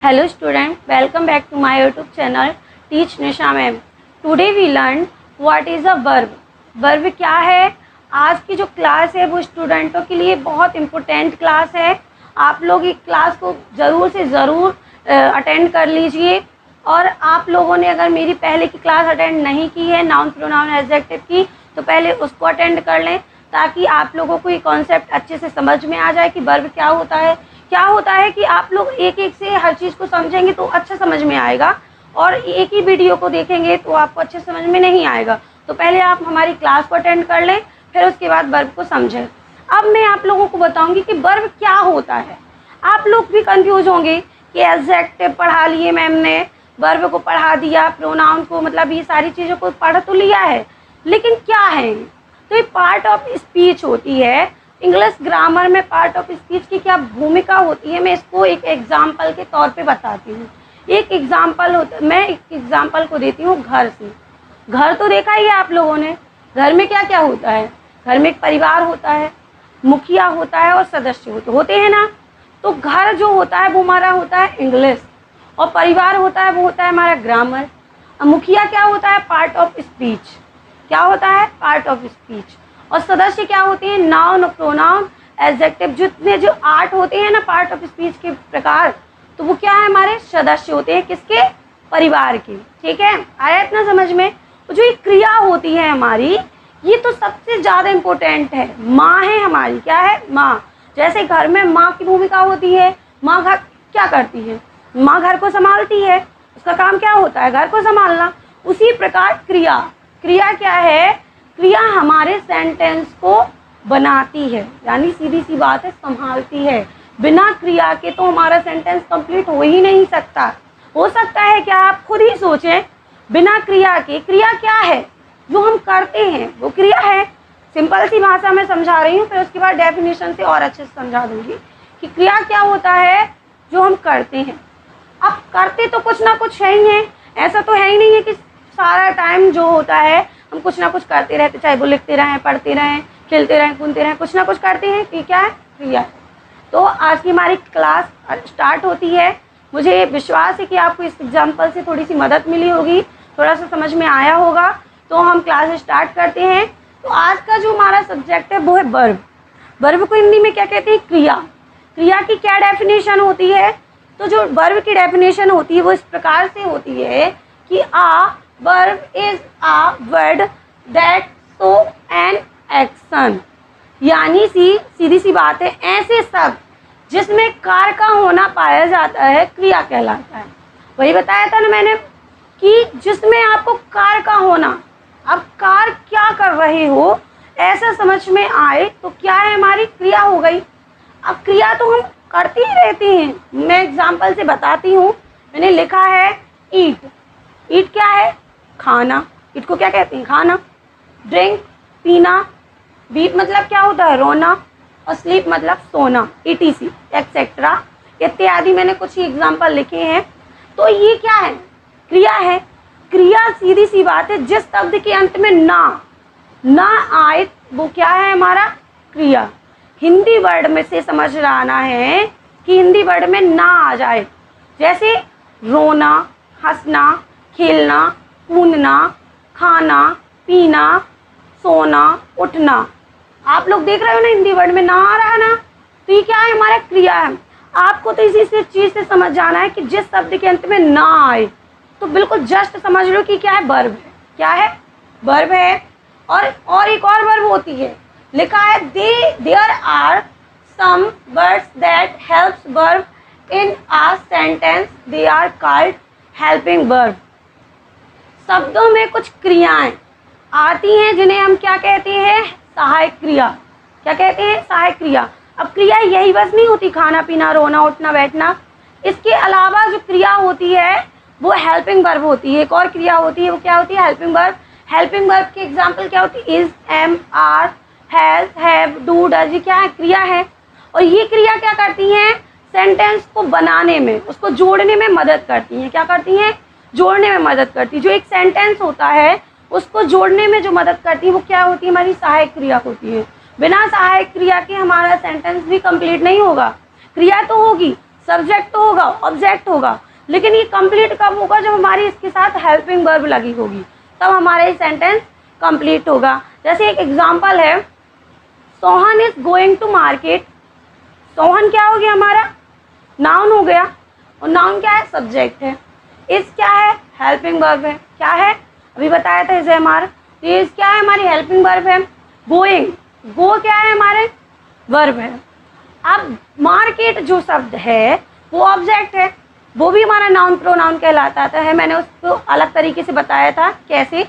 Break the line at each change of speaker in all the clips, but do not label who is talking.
Hello student, welcome back to my YouTube channel Teach Nisha Ma'am. Today we learn what is a verb. Verb क्या है? आज की जो class है वो स्टूडेंटों के लिए बहुत इम्पोर्टेंट क्लास है। आप लोग इस क्लास को ज़रूर से ज़रूर अटेंड कर लीजिए। और आप लोगों ने अगर मेरी पहले की क्लास अटेंड नहीं की है नाउन प्रोनाउन एडजेक्टिव की, तो पहले उसको अटेंड कर लें ताकि आप लोगों को ये कॉन्सेप्ट अच्छे से समझ में आ जाए कि वर्ब क्या होता है। क्या होता है कि आप लोग एक एक से हर चीज़ को समझेंगे तो अच्छा समझ में आएगा, और एक ही वीडियो को देखेंगे तो आपको अच्छे समझ में नहीं आएगा। तो पहले आप हमारी क्लास को अटेंड कर लें, फिर उसके बाद वर्ब को समझें। अब मैं आप लोगों को बताऊंगी कि वर्ब क्या होता है। आप लोग भी कंफ्यूज होंगे कि एडजेक्टिव पढ़ा लिए मैम ने, वर्ब को पढ़ा दिया, प्रोनाउन को, मतलब ये सारी चीज़ों को पढ़ तो लिया है, लेकिन क्या है? तो ये पार्ट ऑफ स्पीच होती है। इंग्लिश ग्रामर में पार्ट ऑफ स्पीच की क्या भूमिका होती है, मैं इसको एक एग्जाम्पल के तौर पे बताती हूँ। एक एग्जाम्पल होता, मैं एक एग्जाम्पल को देती हूँ घर से। घर तो देखा ही है आप लोगों ने। घर में क्या क्या होता है? घर में एक परिवार होता है, मुखिया होता है और सदस्य होते हैं ना। तो घर जो होता है वो हमारा होता है इंग्लिश, और परिवार होता है वो होता है हमारा ग्रामर। मुखिया क्या होता है? Part of speech. क्या होता है? Part of speech. और सदस्य क्या होते हैं? Noun, pronoun, adjective. जितने जो 8 होते हैं ना पार्ट ऑफ स्पीच के प्रकार, तो वो क्या है? हमारे सदस्य होते हैं। किसके? परिवार के। ठीक है, आया इतना समझ में? जो एक क्रिया होती है हमारी, ये तो सबसे ज़्यादा इम्पोर्टेंट है। माँ है हमारी, क्या है? माँ। जैसे घर में माँ की भूमिका होती है, माँ घर क्या करती है? माँ घर को संभालती है, उसका काम क्या होता है? घर को संभालना। उसी प्रकार क्रिया, क्रिया क्या है? क्रिया हमारे सेंटेंस को बनाती है, यानी सीधी सी बात है, संभालती है। बिना क्रिया के तो हमारा सेंटेंस कंप्लीट हो ही नहीं सकता। हो सकता है क्या? आप खुद ही सोचें, बिना क्रिया के। क्रिया क्या है? जो हम करते हैं वो क्रिया है। सिंपल सी भाषा में समझा रही हूँ, फिर उसके बाद डेफिनेशन से और अच्छे से समझा दूंगी कि क्रिया क्या होता है। जो हम करते हैं, अब करते तो कुछ ना कुछ है ही है। ऐसा तो है ही नहीं है कि सारा टाइम जो होता है हम कुछ ना कुछ करते रहते, चाहे वो लिखते रहें, पढ़ते रहें, खेलते रहें, कूदते रहें, कुछ ना कुछ करते हैं। कि क्या है? क्रिया है। तो आज की हमारी क्लास स्टार्ट होती है। मुझे विश्वास है कि आपको इस एग्जाम्पल से थोड़ी सी मदद मिली होगी, थोड़ा सा समझ में आया होगा। तो हम क्लास स्टार्ट करते हैं। तो आज का जो हमारा सब्जेक्ट है वो है वर्ब। वर्ब को हिंदी में क्या कहते हैं? क्रिया। क्रिया की क्या डेफिनेशन होती है? तो जो वर्ब की डेफिनेशन होती है वो इस प्रकार से होती है कि a verb is a word that show an action. यानी सीधी सी बात है, ऐसे शब्द जिसमें कार्य का होना पाया जाता है क्रिया कहलाता है। वही बताया था ना मैंने कि जिसमें आपको कार्य का होना, अब कार्य क्या कर रहे हो ऐसा समझ में आए तो क्या है? हमारी क्रिया हो गई। अब क्रिया तो हम करते ही रहते हैं। मैं एग्जाम्पल से बताती हूँ। मैंने लिखा है ईट। ईट क्या है? खाना। ईट को क्या कहते हैं? खाना। ड्रिंक, पीना। वीप मतलब क्या होता है? रोना। और स्लीप मतलब सोना, ETC एक्सेट्रा इत्यादि। मैंने कुछ ही एग्जाम्पल लिखे हैं। तो ये क्या है? क्रिया है। क्रिया सीधी सी बात है, जिस शब्द के अंत में ना आए वो क्या है? हमारा क्रिया। हिंदी वर्ड में से समझ आना है कि हिंदी वर्ड में ना आ जाए। जैसे रोना, हंसना, खेलना, कूदना, खाना, पीना, सोना, उठना। आप लोग देख रहे हो ना, हिंदी वर्ड में ना आ रहा ना, तो ये क्या है? हमारा क्रिया है। आपको तो इसी से चीज़ से समझ जाना है कि जिस शब्द के अंत में ना आए तो बिल्कुल जस्ट समझ लो कि क्या है? वर्ब है। क्या है? वर्ब है। और एक और वर्ब होती है, लिखा है there are some words that helps verb in a sentence, they are called helping verb. शब्दों में कुछ क्रियाएं आती हैं जिन्हें हम क्या कहते हैं? सहायक क्रिया। क्या कहते हैं? सहायक क्रिया। अब क्रिया यही बस नहीं होती, खाना पीना, रोना, उठना, बैठना। इसके अलावा जो क्रिया होती है वो हेल्पिंग वर्ब होती है। एक और क्रिया होती है, वो क्या होती है? Helping verb. हेल्पिंग वर्ब की एग्जाम्पल क्या होती है? Is, am, are, has, have, do, does. ये क्या है? क्रिया है। और ये क्रिया क्या करती हैं? सेंटेंस को बनाने में, उसको जोड़ने में मदद करती हैं। क्या करती हैं? जोड़ने में मदद करती है। जो एक सेंटेंस होता है उसको जोड़ने में जो मदद करती है वो क्या होती है? हमारी सहायक क्रिया होती है। बिना सहायक क्रिया के हमारा सेंटेंस भी कंप्लीट नहीं होगा। क्रिया तो होगी, सब्जेक्ट तो होगा, ऑब्जेक्ट होगा, लेकिन ये कंप्लीट कब होगा? जब हमारी इसके साथ हेल्पिंग वर्ब लगी होगी, तब हमारा ये सेंटेंस कंप्लीट होगा। जैसे एक एग्जांपल है, Sohan is going to market. Sohan क्या हो गया? हमारा नाउन हो गया, और नाउन क्या है? सब्जेक्ट है। इज क्या है? हेल्पिंग वर्ब है। क्या है? अभी बताया था इसे हमारा। तो इज क्या है? हमारी हेल्पिंग वर्ब है। गोइंग, गो क्या है? हमारे वर्ब है। अब मार्केट जो शब्द है वो ऑब्जेक्ट है, वो भी हमारा नाउन प्रोनाउन कहलाता है। मैंने उसको अलग तरीके से बताया था कैसे।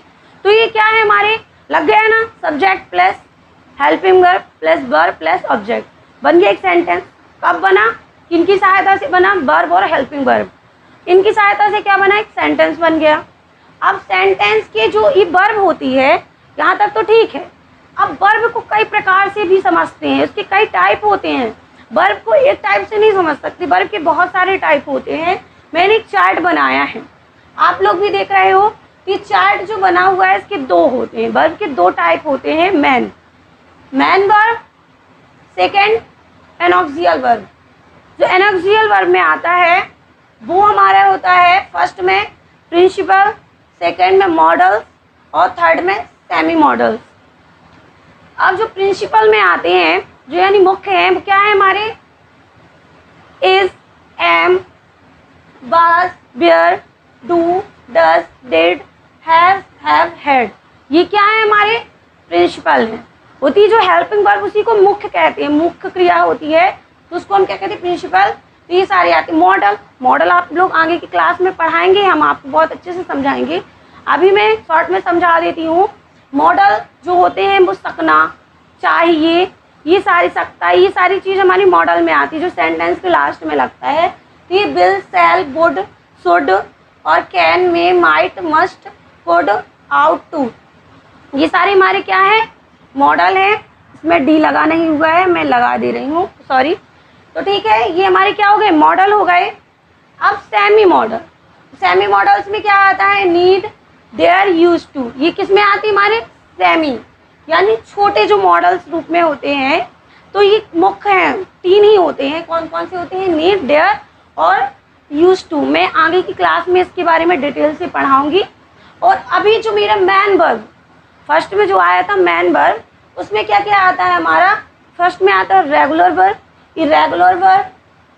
तो ये क्या है? हमारे लग गया ना, subject plus helping verb plus verb plus object, बन गया एक सेंटेंस। कब बना? किनकी सहायता से बना? वर्ब और हेल्पिंग वर्ब, इनकी सहायता से क्या बना? एक सेंटेंस बन गया। अब सेंटेंस के जो ये वर्ब होती है, यहाँ तक तो ठीक है। अब वर्ब को कई प्रकार से भी समझते हैं, उसके कई टाइप होते हैं। वर्ब को एक टाइप से नहीं समझ सकते, वर्ब के बहुत सारे टाइप होते हैं। मैंने एक चार्ट बनाया है, आप लोग भी देख रहे हो। ये चार्ट जो बना हुआ है, इसके दो होते हैं, वर्ब के दो टाइप होते हैं। Main verb, second auxiliary verb. जो एनॉक्सियल वर्ब में आता है वो हमारा होता है फर्स्ट में प्रिंसिपल, सेकेंड में मॉडल और थर्ड में सेमी मॉडल। अब जो प्रिंसिपल में आते हैं, जो यानी मुख्य हैं, वो क्या है हमारे? Is, am, was, were, do, does, did, have, had. ये क्या है? हमारे प्रिंसिपल हैं। होती जो हेल्पिंग वर्ब, उसी को मुख्य कहते हैं, मुख्य क्रिया होती है, तो उसको हम क्या कहते हैं? प्रिंसिपल। तो ये सारे आते हैं। मॉडल आप लोग आगे की क्लास में पढ़ाएंगे, हम आपको बहुत अच्छे से समझाएंगे। अभी मैं शॉर्ट में समझा देती हूँ। मॉडल जो होते हैं वो सकना, चाहिए, ये सारी सकता है, ये सारी चीज़ हमारी मॉडल में आती है, जो सेंटेंस के लास्ट में लगता है। तो ये विल, शैल, वुड, शुड और can, may, might, must, could, ought to, ये सारे हमारे क्या है? मॉडल है। इसमें डी लगा नहीं हुआ है, मैं लगा दे रही हूँ, सॉरी। तो ठीक है, ये हमारे क्या हो गए? मॉडल हो गए। अब सेमी मॉडल। सेमी मॉडल्स में क्या आता है? Need, dare, use to. ये किस में आती है? हमारे सेमी, यानी छोटे जो मॉडल्स रूप में होते हैं। तो ये मुख्य हैं, तीन ही होते हैं। कौन कौन से होते हैं? नीड, देयर और यूज टू। मैं आगे की क्लास में इसके बारे में डिटेल से पढ़ाऊंगी। और अभी जो मेरा मैन वर्ब फर्स्ट में जो आया था, मैन वर्ब, उसमें क्या क्या आता है हमारा? फर्स्ट में आता है regular verb, irregular verb,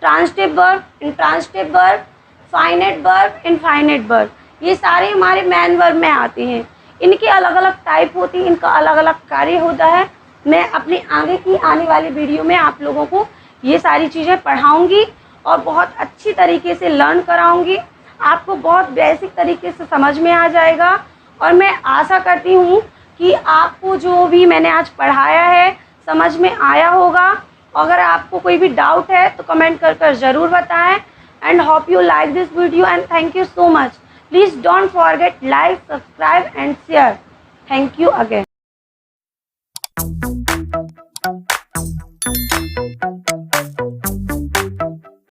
transitive verb, intransitive verb, finite verb, infinite verb. ये सारे हमारे मैन वर्ब में आते हैं। इनके अलग अलग टाइप होती है, इनका अलग अलग कार्य होता है। मैं अपने आगे की आने वाली वीडियो में आप लोगों को ये सारी चीज़ें पढ़ाऊंगी और बहुत अच्छी तरीके से लर्न कराऊंगी। आपको बहुत बेसिक तरीके से समझ में आ जाएगा। और मैं आशा करती हूँ कि आपको जो भी मैंने आज पढ़ाया है समझ में आया होगा। अगर आपको कोई भी डाउट है तो कमेंट कर ज़रूर बताएं। And hope you like this video and thank you so much. Please don't forget like, subscribe and share. Thank you again.